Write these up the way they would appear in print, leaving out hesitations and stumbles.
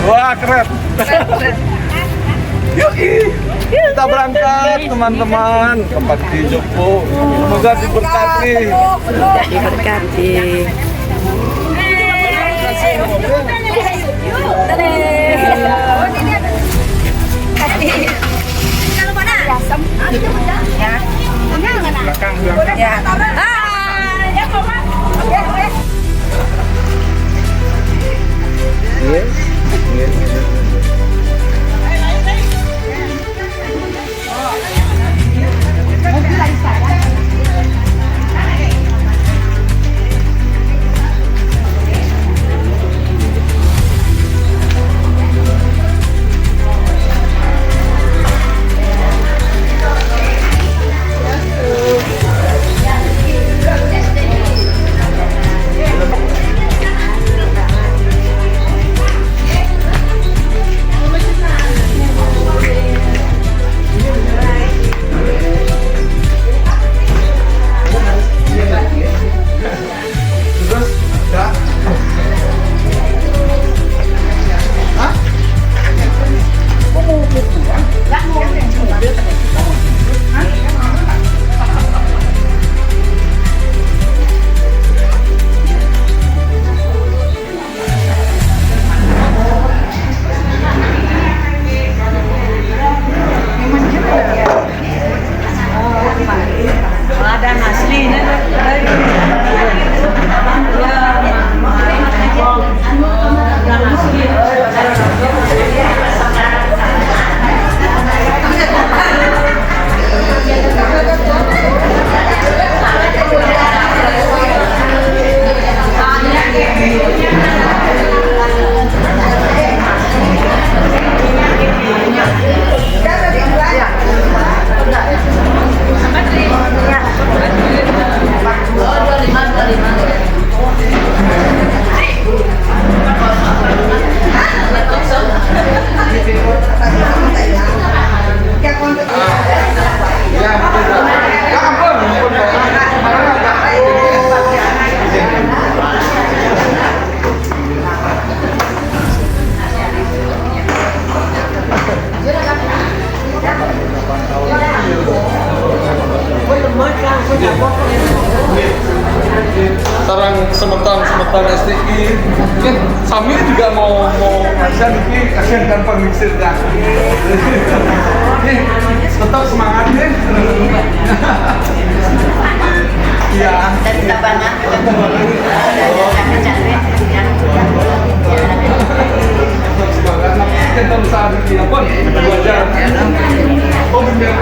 Wah, keren. Yuk, kita berangkat teman-teman ke Panti Jompo. Semoga diberkati. Diberkati. Belakang. Sekarang semetan STI. Sami juga mau kasihan ini kasihan kan pengisir ya. Nih, tetap semangat nih. Iya. Dari Tabanan. Semangat. Kita bisa di apa? Belajar. Oh, benar.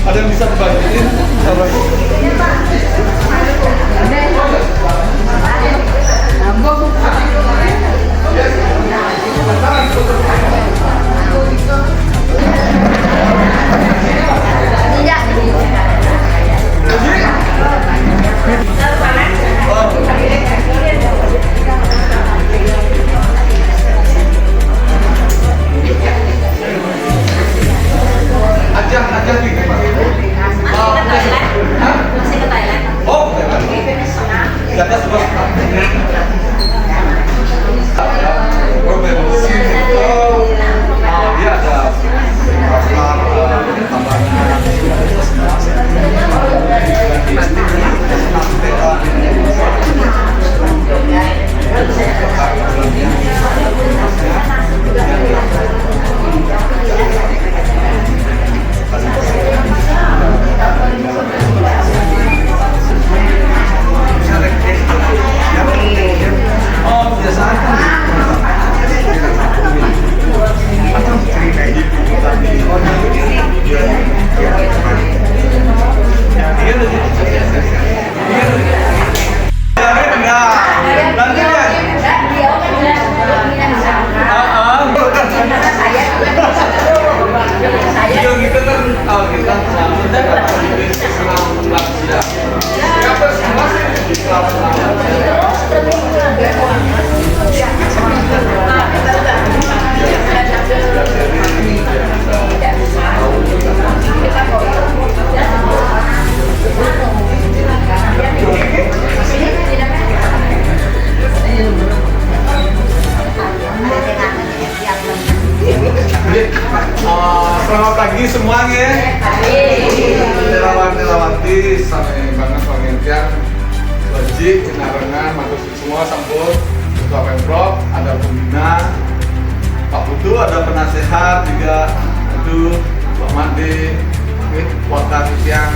Ada yang bisa dibantuin? Ajak gitu Pak. Terawati sampai banget pengertian wajib kenarangan matur semua sampun ketua pemprov, ada pembina, Pak Putu, ada penasehat juga, aduh Pak Mandi, kuota yang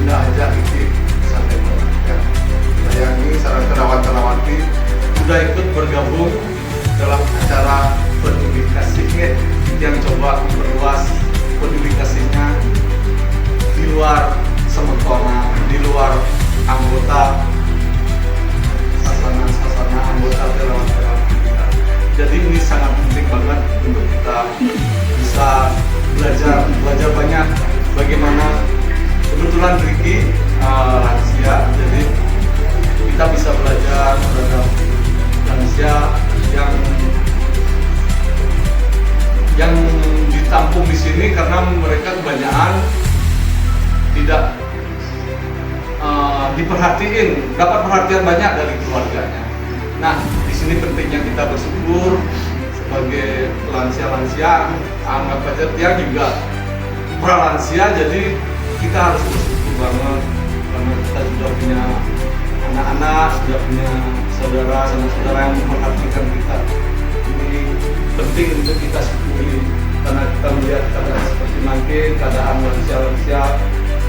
udah aja ini sampai pengertian. Saya ini saran terawati sudah ikut bergabung dalam acara peduli kasih yang coba memperluas peduli kasihnya di luar sementara, di luar anggota sasana anggota relawan kita. Jadi ini sangat penting banget untuk kita bisa belajar banyak bagaimana kebetulan Ricky lansia, jadi kita bisa belajar terhadap lansia yang ditampung di sini karena mereka kebanyakan tidak diperhatiin, dapat perhatian banyak dari keluarganya. Nah, di sini pentingnya kita bersyukur sebagai lansia-lansia, anggap aja dia juga pralansia, jadi kita harus bersyukur banget karena kita sudah punya anak-anak, sudah punya saudara yang memperhatikan kita. Ini penting untuk kita syukuri karena kita melihat keadaan seperti makin keadaan lansia-lansia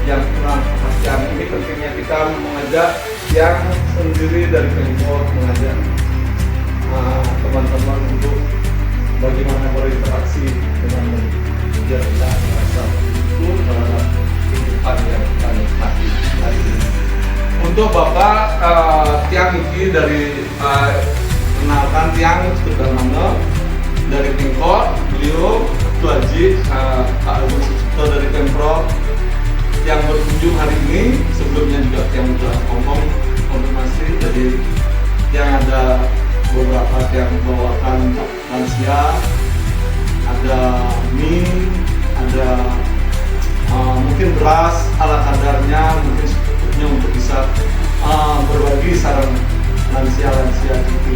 yang kurang perhatian. Ini pentingnya kita mengajak yang sendiri dari Pemkot, mengajak teman-teman untuk bagaimana berinteraksi dengan biar kita merasa itu terhadap kehidupan yang kita nikmati hari ini. Untuk Bapak Tiang ini dari kenalkan Tiang sudah nama dari Pemkot, beliau Ketua Haji Pak Agus Sucipto dari Pemprov yang berkunjung hari ini. Sebelumnya juga yang sudah ngomong konfirmasi, jadi yang ada beberapa yang membawakan lansia, ada mie, ada mungkin beras ala kadarnya, mungkin secukupnya untuk bisa berbagi saran lansia-lansia itu.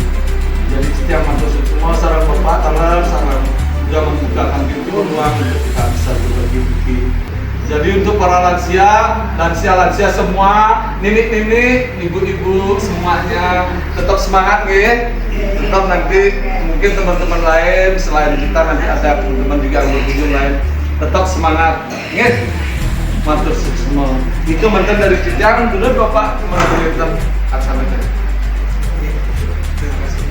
Jadi setiap matur semua saran Bapak telah saran juga membukakan pintu ruang untuk kita bisa berbagi. Jadi untuk para lansia semua, nenek-nenek, ibu-ibu semuanya tetap semangat ya. Tetap nanti mungkin teman-teman lain selain kita nanti ada teman-teman juga yang berkunjung lain. Tetap semangat ya. Matur semua. Itu mantan dari Cijang, dulu Bapak kemana kita akan aja. Terima kasih.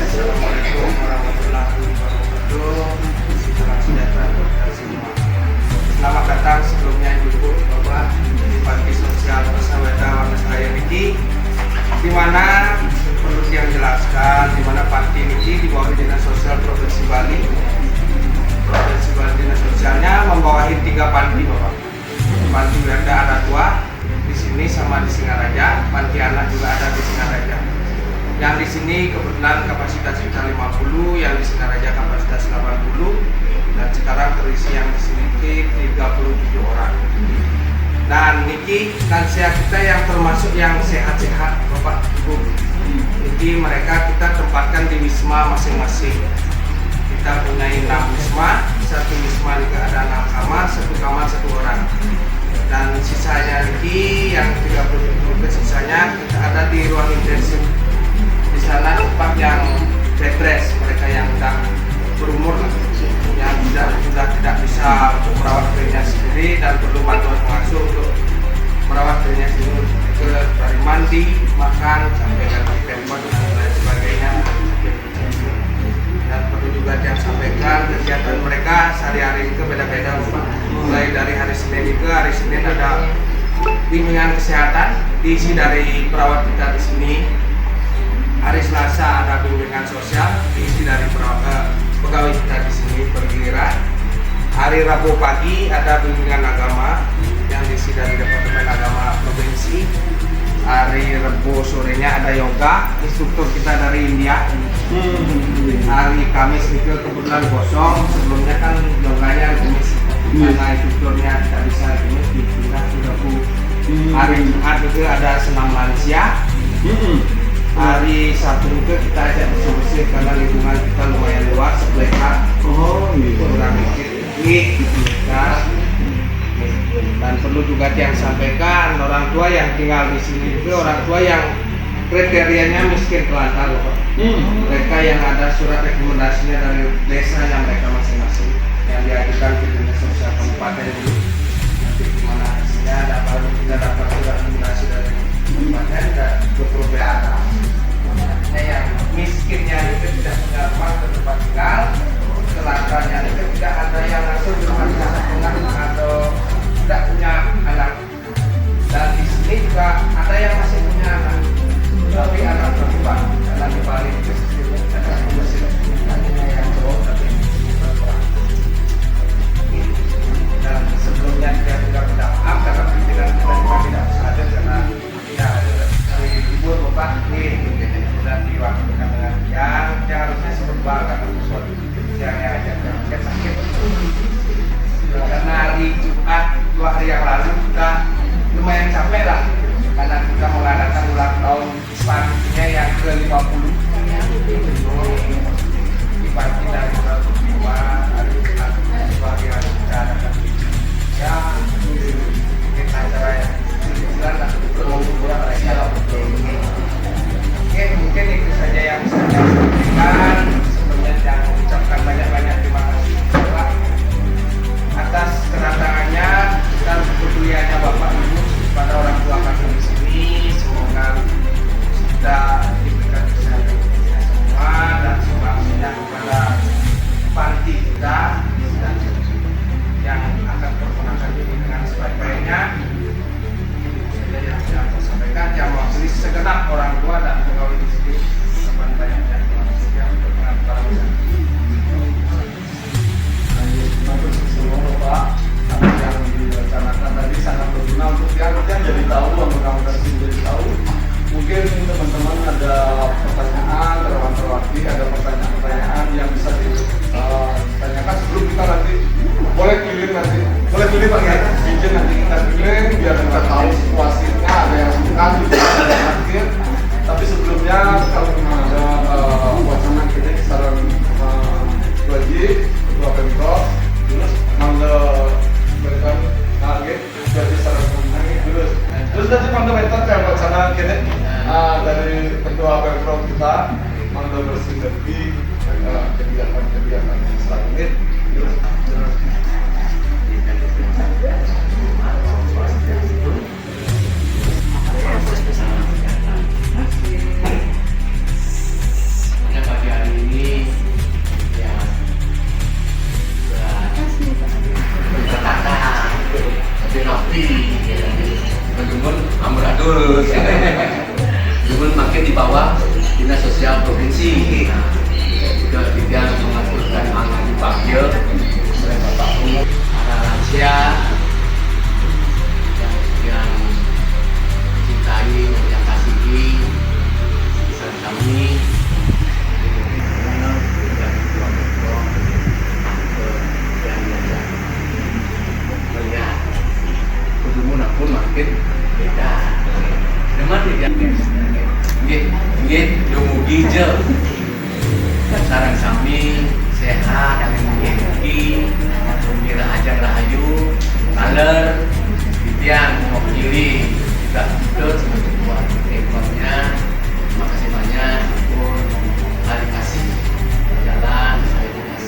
Assalamualaikum warahmatullahi wabarakatuh. Salam sejahtera untuk kita semua. Selamat datang sebelumnya Ibu Bapak di Panti Sosial Persahabatan Wanasraya Niki, di mana perlu yang jelaskan di mana panti Niki di bawah Dinas Sosial Provinsi Bali. Provinsi Bali Dinas Sosialnya membawahi 3 panti Bapak. Panti Werda ada 2 di sini sama di Singaraja, panti anak juga ada di Singaraja. Yang di sini kebetulan kapasitas kita 50, yang di Singaraja kapasitas 80, dan sekarang terisi yang di sini 37 orang. Dan Niki lansia kita yang termasuk yang sehat-sehat Bapak Ibu. Jadi mereka kita tempatkan di wisma masing-masing. Kita punya 6 wisma, 1 wisma juga ada 6 kamar, 1 kamar 1 orang. Dan sisanya Niki yang 37 sisanya kita ada di ruang intensif. Di sana tempat yang bed rest, mereka yang sudah berumur lah, yang sudah tidak bisa untuk merawat dirinya sendiri dan perlu bantuan pengasuh untuk merawat dirinya sendiri, dari mandi, makan, sampai ganti pamper dan lain sebagainya. Dan perlu juga yang sampaikan kegiatan mereka sehari-hari itu beda-beda, mulai dari hari Senin ke hari Senin ada bimbingan kesehatan diisi dari perawat kita di sini. Hari Selasa ada bimbingan sosial diisi dari pegawai kita di sini bergiliran. Hari Rabu pagi ada bimbingan agama yang diisi dari Departemen Agama Provinsi. Hari Rabu sorenya ada yoga, instruktur kita dari India. Hari Kamis itu kebetulan kosong, sebelumnya kan yoganya Kamis karena instrukturnya tidak bisa Kamis dipindah ke Rabu. Hari Jumat itu ada senam lansia. Hari Sabtu itu kita ajak bersih-bersih karena lingkungan kita lumayan luas, sepelekat. Oh iya. Kurang dikit nah, dan perlu juga yang sampaikan orang tua yang tinggal di sini itu orang tua yang kriterianya miskin telantar loh, Pak. Mereka yang ada surat rekomendasinya dari desa yang mereka masing-masing yang diajukan ke dinas sosial kabupaten itu. Nanti gimana hasilnya dapat kita dapat surat rekomendasi dari kabupaten dan betul ada. Artinya yang miskinnya itu tidak punya rumah ke tempat tinggal, telantarnya itu tidak ada yang langsung di rumah atau tidak punya anak. Dan di sini juga ada yang masih punya anak, tapi anak perempuan, anak di Bali itu anak muslim, hanya yang cowok tapi perempuan. Dan sebelumnya dia juga minta maaf karena pimpinan kita juga tidak bisa hadir karena ya dari ibu bapak ini sudah diwakilkan dengan yang harusnya sebelum karena sesuatu yang aja yang sakit. Karena hari Jumat 2 hari yang lalu kita lumayan capek lah karena kita mengadakan ulang tahun selanjutnya yang ke-50 dibagi dari dua hari Jumat 2 hari yang kita adakan ya mungkin acara yang silsilah dan berhubungan mereka lah. Oke, mungkin itu saja yang bisa saya sampaikan. Sebelumnya yang ucapkan banyak-banyak terima kasih Bapak atas kedatangannya dan kepeduliannya Bapak Ibu pada orang tua kami di sini. Semoga kita diberikan kesehatan semua dan sumbangannya kepada panti kita dan yang akan pergunakan ini dengan sebaik-baiknya. Jadi yang saya sampaikan yang mewakili segenap orang tua dan pegawai di sini teman banyaknya yang berkenan para Matur semua Bapak, apa yang direncanakan tadi sangat berguna untuk yang jadi tahu, mudah-mudahan jadi tahu. Mungkin teman-teman ada pertanyaan, terlewat-terlewati ada pertanyaan-pertanyaan yang bisa ditanyakan sebelum kita nanti boleh keliling nanti, boleh keliling Pak ya, izin nanti kita keliling biar kita tahu situasinya, ada yang bukan, ada yang akhir. Tapi sebelumnya kalau memang ada wacana kita saran wajib ketua Pemprov terus mangga berikan target jadi saran komunikasi terus tadi fundamental kayak wacana kita dari ketua Pemprov kita mangga bersinergi kegiatan-kegiatan selanjutnya terus pagi hari ini ya berkata tapi rapi teman-teman amburadul teman makin di bawah dinas sosial provinsi juga tidak mengaturkan angka dipanggil oleh Bapak Umum para lansia yang cintai yang kasihi pesan kami melihat kedumungan pun makin beda. Memang tidak dumugi je. Sarang sami sehat, energi, kira ajang rahayu, kaler, titian, mewakili juga terus buat ekornya. Terima kasih banyak pun hari kasih jalan saya dinas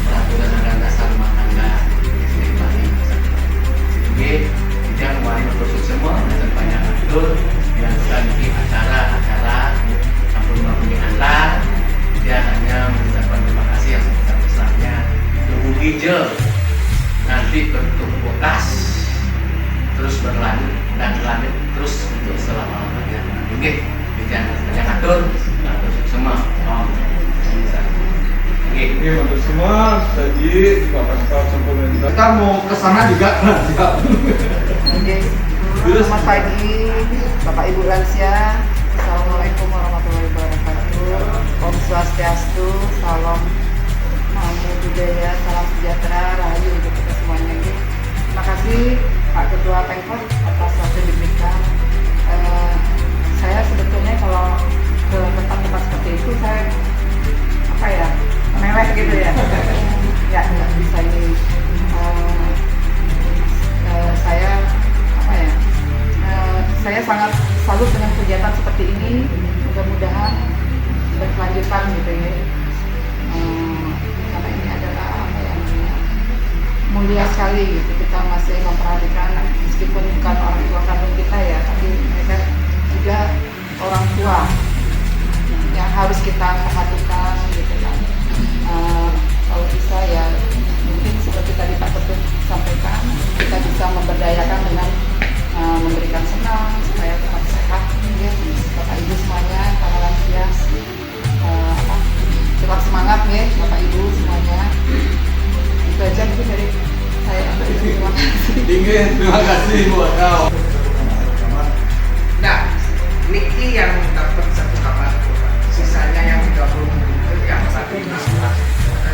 peraturan dan dasar rumah tangga di Bali. Oke, kita mengawali untuk semua dan banyak betul yang di acara-acara campur mengampuni antar. Dia hanya mengucapkan terima kasih yang sebesar-besarnya. Tunggu hijau nanti bentuk bekas terus berlanjut dan lanjut terus untuk selama-lamanya. Oke, kita banyak atur semua. ini untuk semua jadi Bapak Kepala Pemerintah kita mau ke sana juga siap. Selamat pagi Bapak Ibu lansia. Assalamualaikum warahmatullahi wabarakatuh. Om Swastiastu, salam namo buddhaya, salam sejahtera, rahayu untuk kita semuanya. Terima kasih Pak Ketua Pemkot atas waktu diberikan. Saya sebetulnya kalau nggak bisa ini. Saya sangat salut dengan kegiatan seperti ini. Mudah-mudahan berkelanjutan gitu ya. Karena ini adalah mulia sekali gitu, kita masih memperhatikan meskipun bukan orang tua kandung kita ya, tapi mereka juga orang tua yang harus kita perhatikan gitu kan. Kalau bisa ya mungkin seperti tadi Pak Ketut sampaikan, kita bisa memberdayakan dengan memberikan senang supaya tetap sehat ya, Bapak Ibu semuanya, para lansia tetap semangat ya Bapak Ibu semuanya. Itu aja mungkin dari saya. Terima kasih. Ingin terima kasih buat kau. Nah, Niki yang dapat 1 kamar, sisanya yang 30 itu yang tadi masuk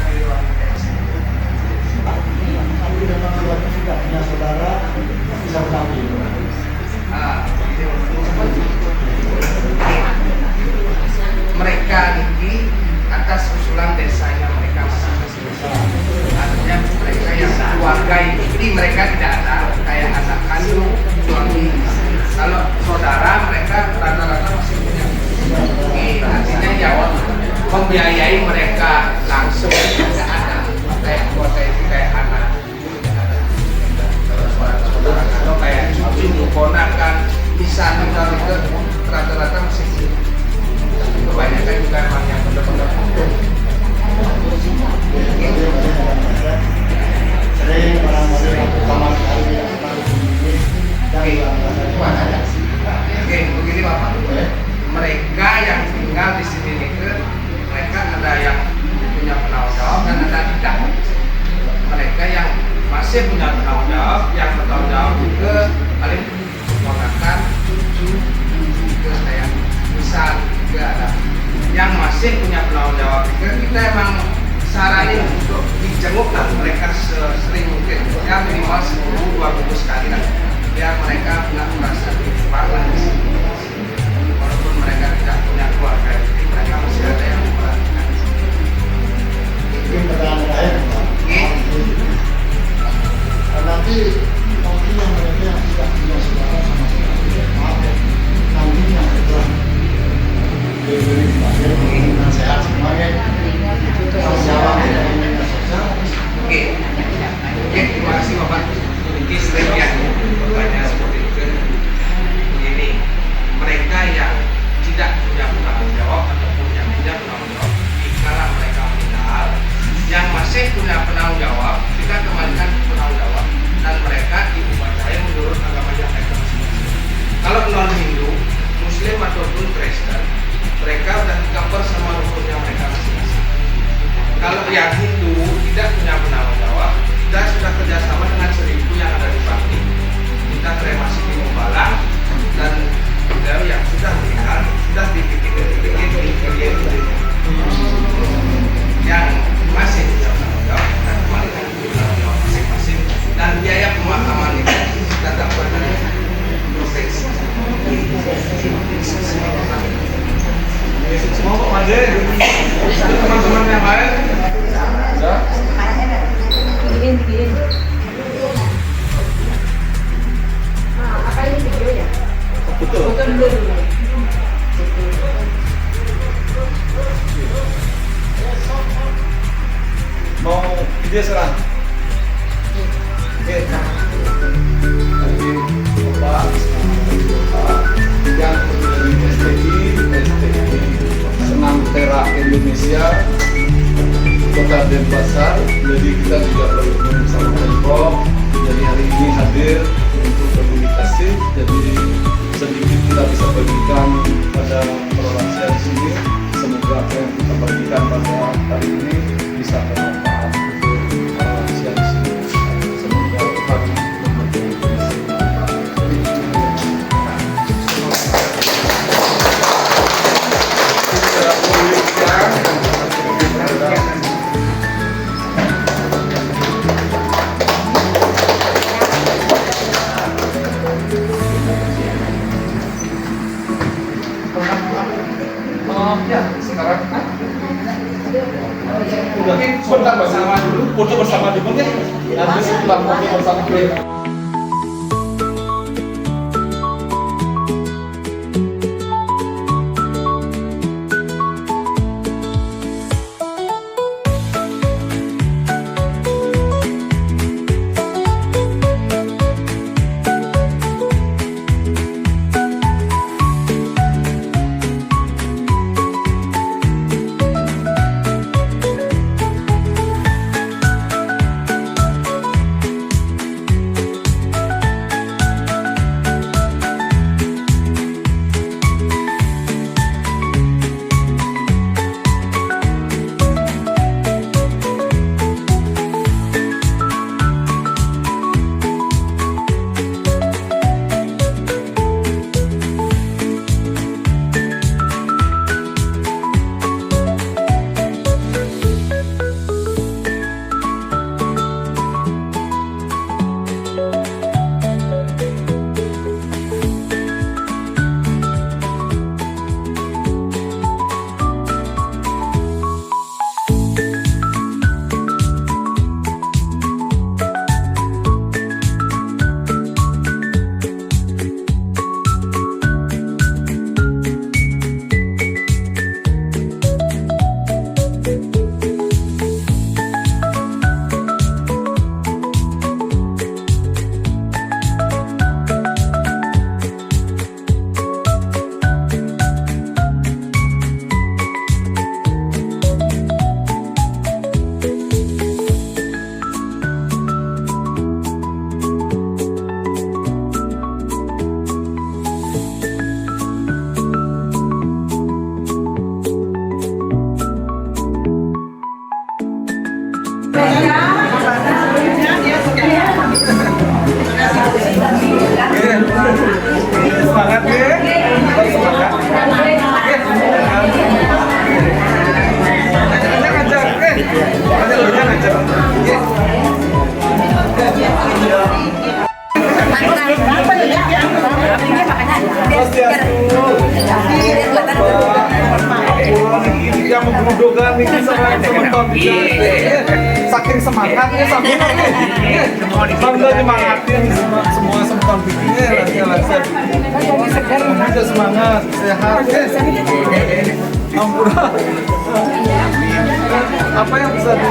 di ruang ITS. Tapi memang keluarga juga punya saudara bisa bertampil. Mereka Niki atas usulan desanya mereka masing-masing. Artinya mereka yang keluarga ini mereka tidak ada kayak anak kandung, suami. Kalau saudara mereka rata-rata masih punya. Artinya ya membiayai mereka langsung tidak ada. Kayak keluarga itu kayak anak tidak ada. Saudara atau kayak cucu, ponakan, bisa tinggal itu rata-rata masih punya. Kebanyakan juga emang yang benar-benar untung. Sering barang-barang yang pertama kali Oke, begini Bapak. Mereka yang tinggal di sini itu, mereka ada yang punya penanggung jawab dan ada tidak. Mereka yang masih punya penanggung jawab, yang bertanggung jawab juga paling ponakan, cucu, juga kayak misal juga ada. Yang masih punya penanggung jawab juga kita emang saranin untuk dijenguk lah mereka sesering mungkin, ya minimal 10-20 sekali lah, biar mereka nggak merasa terlupa di sini. Walaupun mereka tidak punya keluarga, jadi mereka masih ada yang memperhatikan. mungkin pertanyaan lain. Nanti mungkin yang mereka yang tidak punya saudara sama sekali, maaf ya, nantinya setelah diberi lahir dengan sehat semuanya, harus jawab dari media sosial. Oke, terima kasih Bapak. Ini sering ya bertanya seperti itu. Begini, mereka yang tidak punya penanggung jawab ataupun yang tidak penanggung jawab, jika mereka meninggal, yang masih punya penanggung jawab, kita kembalikan penanggung jawab dan mereka diupayakan menurut agamanya mereka masing-masing. Kalau non Hindu, Muslim ataupun Kristen, mereka sudah di-cover sama rukunnya mereka masing-masing. Kalau yang Hindu tidak punya penanggung jawab, kita sudah kerjasama dengan 1000 yang ada di Bali. Kita kremasi di Mombalang dan beliau yang sudah meninggal sudah dibikin yang masih punya penanggung jawab dan kembalikan penanggung jawab masing-masing dan biaya pemakaman itu kita dapat dari provinsi. Semua Pak Made, ada teman-teman yang lain? Sudah? Bikin. Apa ini video ya? Betul. Foto dulu. Mau video sekarang? Oke. Jadi Bapak yang dari STI Senam Tera Indonesia Kota Denpasar. Jadi kita juga berhubung sama Pemprov. Jadi hari ini hadir untuk komunikasi. Jadi sedikit kita bisa bagikan pada para lansia di sini. Semoga apa yang kita bagikan pada hari ini bisa bermanfaat untuk para lansia di sini. Semoga Tuhan memberkati. Secara pemilikan ya sekarang mungkin sebentar bersama dulu, foto bersama dulu ya. Nanti setelah foto bersama dulu. Semangat ya. Yang membudokan ini sama saking semangatnya sampai sambil nyemangatin semua sempat bikinnya langsung bisa semangat sehat ampun apa yang bisa di